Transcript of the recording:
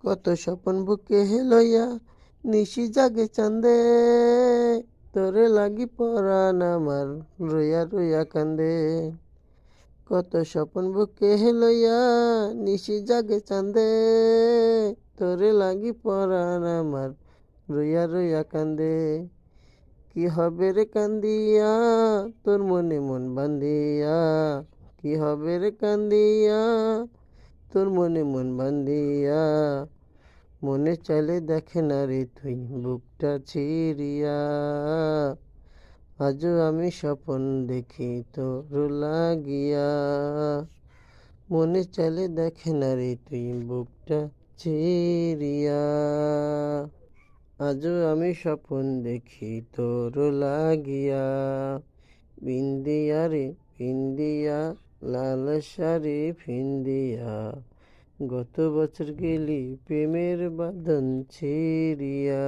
কত স্বপন বুকে লইয়া নিশি জাগে চাঁদে, তোরে লাগি পরাণ আমার রইয়া রইয়া কান্দে। কত স্বপন বুকে লইয়া নিশি জাগে চাঁদে, তোরে লাগি পরাণ আমার রইয়া রইয়া কান্দে। কি হবে রে কান্দিয়া তোর মনে মন বান্ধিয়া, কি হবে রে কান্দিয়া তোর মনে মন বান্ধিয়া। মনে চাইলে দেখে না রে তুই বুকটা ছিড়িয়া, আজও আমি স্বপন দেখি তোর লাগিয়া। মনে চাইলে দেখে না রে তুই বুকটা ছিড়িয়া, আজও আমি স্বপন দেখি তোর লাগিয়া। বিন্দিয়া রে বিন্দিয়া, লাল শাড়ি ফিন্দিয়া, গত বছর গেলি প্রেমের বাঁধন ছিড়িয়া।